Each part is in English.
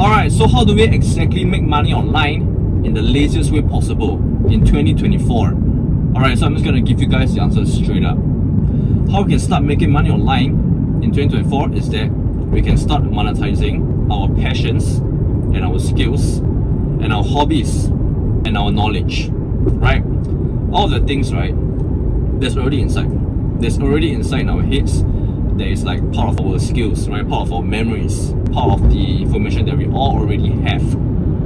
Alright, so how do we exactly make money online in the laziest way possible in 2024? Alright, so I'm just going to give you guys the answer straight up. How we can start making money online in 2024 is that we can start monetizing our passions and our skills and our hobbies and our knowledge, right? All the things, right, there's already inside in our heads. That is like part of our skills, right? Part of our memories, part of the information that we all already have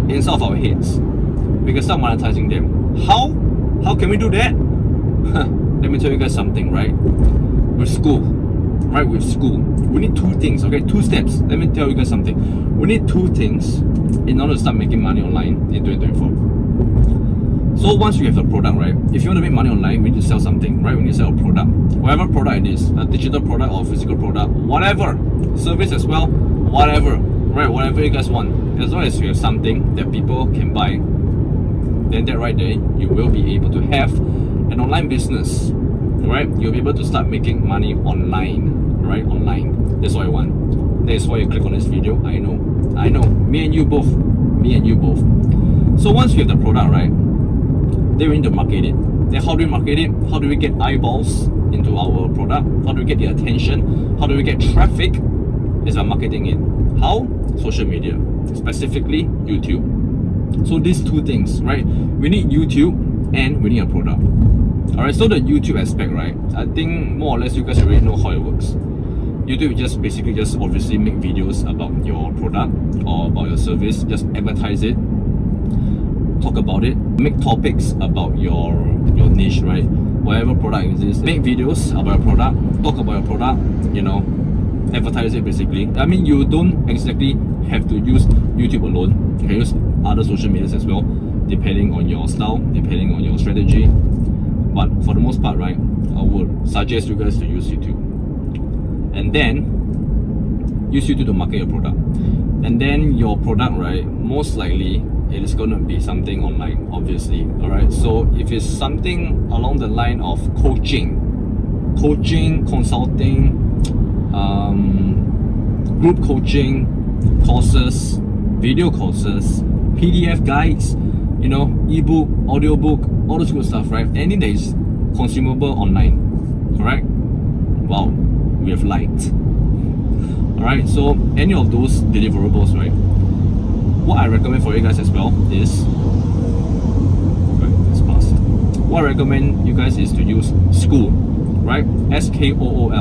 inside of our heads. We can start monetizing them. How can we do that? Let me tell you guys something, right? With Skool, right? With Skool, we need two things, okay? Two steps. Let me tell you guys something. We need two things in order to start making money online in 2024. So once you have a product, right? If you want to make money online, we need to sell something, right? We need to sell a product. Whatever product it is, a digital product or a physical product, whatever. Service as well, whatever, right? Whatever you guys want. As long as you have something that people can buy, then that right there, you will be able to have an online business, right? You'll be able to start making money online, right? Online. That's what I want. That's why you click on this video. I know. Me and you both. So once you have the product, right? Then we need to market it. Then how do we market it? How do we get eyeballs into our product? How do we get the attention? How do we get traffic? Is by marketing it. How? Social media, specifically YouTube. So these two things, right? We need YouTube and we need a product. Alright, so the YouTube aspect, right? I think more or less you guys already know how it works. YouTube just basically just obviously make videos about your product or about your service, just advertise it, talk about it, make topics about your niche, right? Whatever product exists, make videos about your product, talk about your product, advertise it basically. I mean, you don't exactly have to use YouTube alone. You can use other social medias as well, depending on your style, depending on your strategy. But for the most part, right, I would suggest you guys to use YouTube. And then use YouTube to market your product. And then your product, right, most likely it is going to be something online, obviously. Alright, so if it's something along the line of coaching, consulting, group coaching, courses, video courses, PDF guides, ebook, audiobook, all this good stuff, right? Anything that is consumable online, correct? Wow, we have liked. Alright, so any of those deliverables, right? What I recommend for you guys as well is, what I recommend you guys is to use Skool, right? Skool,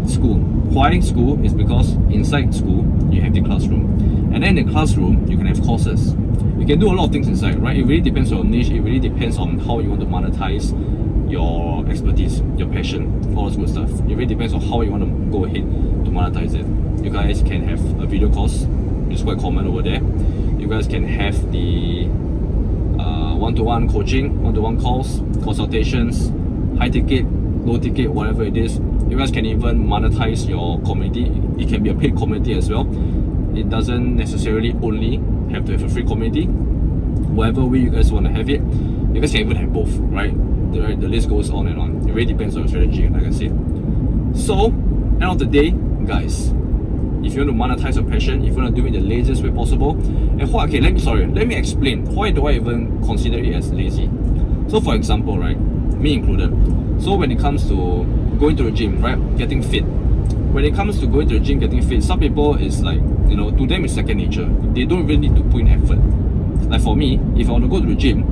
Skool. Why Skool is because inside Skool you have the classroom, and then in the classroom you can have courses. You can do a lot of things inside, right? It really depends on your niche. It really depends on how you want to monetize your expertise, your passion, all this good stuff. It really depends on how you want to go ahead to monetize it. You guys can have a video course. It's quite common over there. You guys can have the one-to-one coaching, one-to-one calls, consultations, high ticket, low ticket, whatever it is. You guys can even monetize your community. It can be a paid community as well. It doesn't necessarily only have to have a free community. Whatever way you guys want to have it, you guys can even have both, right? The list goes on and on. It really depends on your strategy, like I said. So, end of the day, guys, if you want to monetize your passion, if you want to do it the laziest way possible, and let me explain why do I even consider it as lazy. So for example, right, me included. So when it comes to going to the gym, right, getting fit. When it comes to going to the gym, getting fit, some people is like, to them it's second nature. They don't really need to put in effort. Like for me, if I want to go to the gym,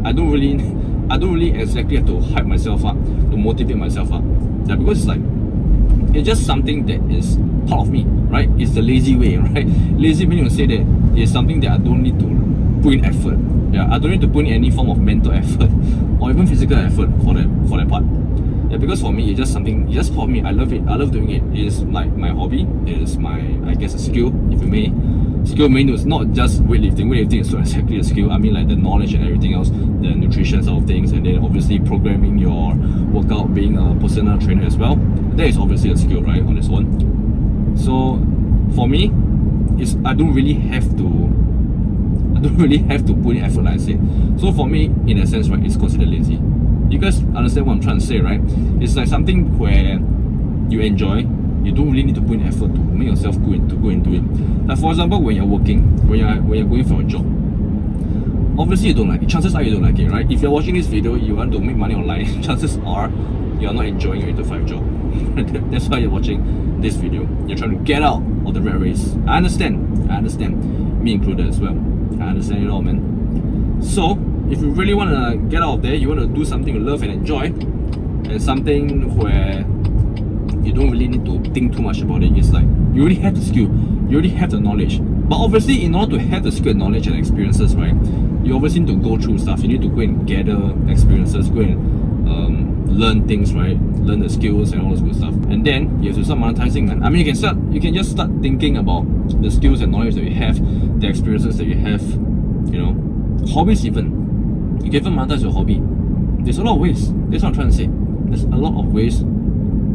I don't really exactly have to hype myself up, to motivate myself up. Yeah, because it's just something that is part of me, right? It's the lazy way, right? Lazy meaning to say that it's something that I don't need to put in effort. Yeah, I don't need to put in any form of mental effort or even physical effort for that part. Yeah, because for me, it's just something, just for me, I love it. I love doing it. It's like my hobby. It's my, I guess, a skill, if you may. Skill means not just weightlifting. Weightlifting is not exactly a skill. I mean like the knowledge and everything else, the nutrition side of things, and then obviously programming your workout, being a personal trainer as well. That is obviously a skill, right, on its own. So for me, I don't really have to put in effort, like I said. So for me, in a sense, right, it's considered lazy. You guys understand what I'm trying to say, right? It's like something where you enjoy, You don't really need to put in effort to make yourself go and do it. Like for example, when you're working, when you're going for a job, obviously you don't like it. Chances are you don't like it, right? If you're watching this video, you want to make money online, chances are you're not enjoying your 8 to 5 job. That's why you're watching this video. You're trying to get out of the rat race. I understand, me included as well. I understand it all, man. So if you really want to get out of there, you want to do something you love and enjoy, and something where you don't really need to think too much about it. It's like you already have the skill, you already have the knowledge. But obviously, in order to have the skill, knowledge, and experiences, right, you obviously need to go through stuff. You need to go and gather experiences, go and learn things, right? Learn the skills and all this good stuff. And then you have to start monetizing, man. I mean, you can just start thinking about the skills and knowledge that you have, the experiences that you have, you know, hobbies even. You can even monetize your hobby. There's a lot of ways. That's what I'm trying to say. There's a lot of ways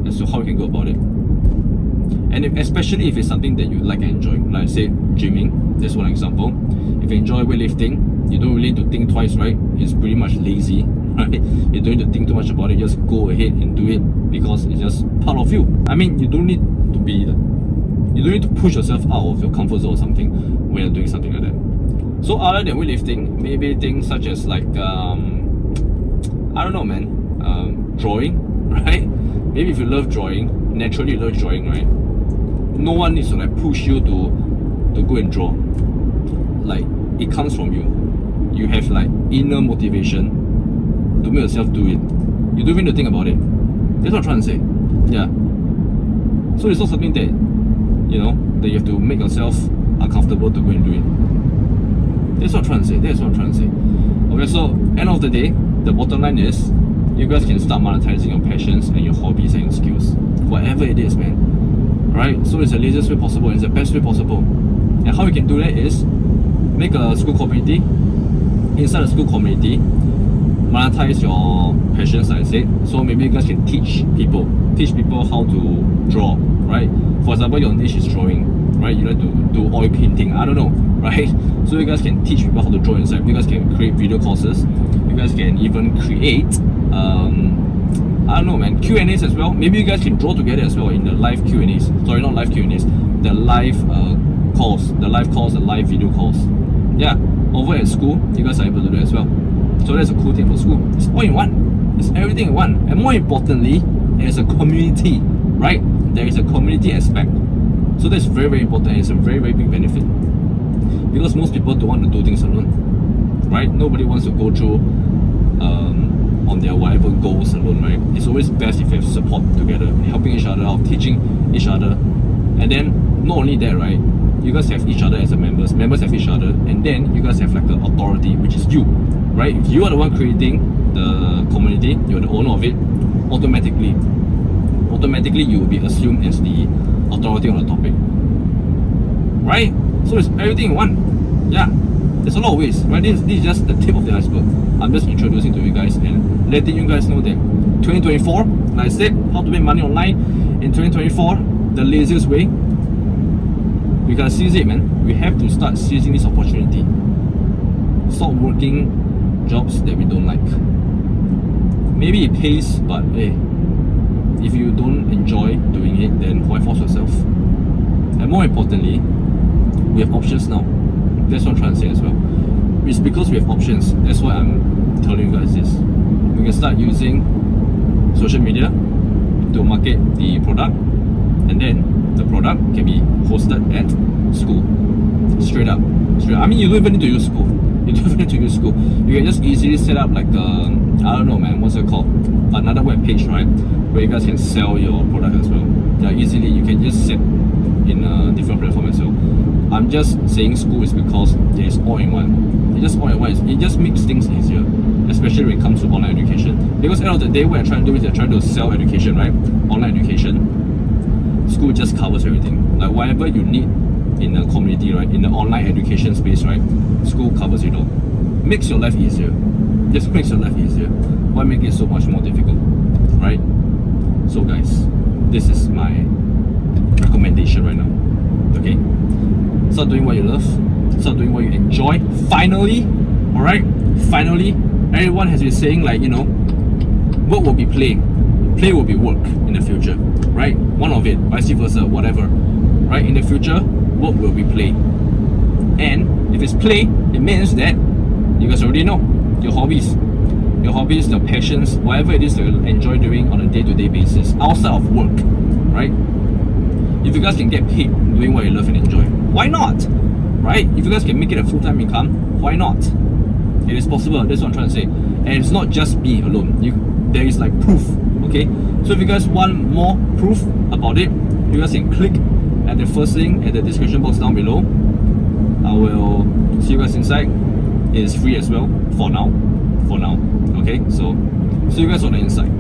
as to how you can go about it. And especially if it's something that you like and enjoy, like I said, gymming, that's one example. If you enjoy weightlifting, you don't really need to think twice, right? It's pretty much lazy, right? You don't need to think too much about it, just go ahead and do it because it's just part of you. I mean, you don't need to push yourself out of your comfort zone or something when you're doing something like that. So other than weightlifting, maybe things such as like, I don't know, man, drawing, right? Maybe if you love drawing, naturally you love drawing, right? No one needs to like push you to go and draw. Like, it comes from you. You have like inner motivation to make yourself do it. You don't even need to think about it. That's what I'm trying to say. Yeah. So it's not something that, you know, that you have to make yourself uncomfortable to go and do it. That's what I'm trying to say. Okay, so end of the day, the bottom line is you guys can start monetizing your passions and your hobbies and your skills. Whatever it is, man. Right? So it's the laziest way possible, it's the best way possible. And how you can do that is make a Skool community. Inside the Skool community, monetize your passions, like I said. So maybe you guys can teach people how to draw, right? For example, your niche is drawing, right? You like to do oil painting, I don't know, right? So you guys can teach people how to draw inside. You guys can create video courses. You guys can even create I don't know, man, Q&As as well. Maybe you guys can draw together as well in the live Q&As. Sorry, not live Q&As, the live calls, the live video calls. Yeah, over at Skool, you guys are able to do that as well. So that's a cool thing for Skool. It's all in one. It's everything in one. And more importantly, there's a community, right? There is a community aspect. So that's very, very important. It's a very, very big benefit. Because most people don't want to do things alone, right? Nobody wants to go through on their whatever goals alone, right? It's always best if you have support together, helping each other out, teaching each other. And then not only that, right, you guys have each other as a members have each other, and then you guys have like an authority, which is you, right? If you are the one creating the community, you're the owner of it, automatically you will be assumed as the authority on the topic, right? So it's everything in one. Yeah, there's a lot of ways, right? This is just the tip of the iceberg. I'm just introducing to you guys and letting you guys know that 2024, like I said, how to make money online in 2024, the laziest way. We gotta seize it, man. We have to start seizing this opportunity. Stop working jobs that we don't like. Maybe it pays, but hey, if you don't enjoy doing it, then why force yourself? And more importantly, we have options now. That's what I'm trying to say as well. It's because we have options. That's why I'm telling you guys this. We can start using social media to market the product, and then the product can be hosted at Skool. Straight up. I mean, you don't even need to use Skool. You can just easily set up like I don't know, man, what's it called? Another web page, right? Where you guys can sell your product as well. Yeah, easily. You can just set in a different platform as well. I'm just saying Skool is because it's all in one. It's just all in one. It just makes things easier, especially when it comes to online education. Because at the end of the day, what I'm trying to do is I'm trying to sell education, right? Online education. Skool just covers everything. Like whatever you need in a community, right? In the online education space, right? Skool covers it all. Makes your life easier. Just makes your life easier. Why make it so much more difficult, right? So guys, this is my recommendation right now. Okay? Start doing what you love. Start doing what you enjoy. Finally, alright? Finally, everyone has been saying like, you know, work will be play. play will be work in the future, right? One of it, vice versa, whatever, right? In the future, work will be play. And if it's play, it means that you guys already know your hobbies, your passions, whatever it is that you enjoy doing on a day-to-day basis outside of work, right? If you guys can get paid doing what you love and enjoy, why not? Right? If you guys can make it a full-time income, why not? It is possible. That's what I'm trying to say. And it's not just me alone. There is like proof. Okay. So if you guys want more proof about it, you guys can click at the first link at the description box down below. I will see you guys inside. It is free as well for now. Okay. So see you guys on the inside.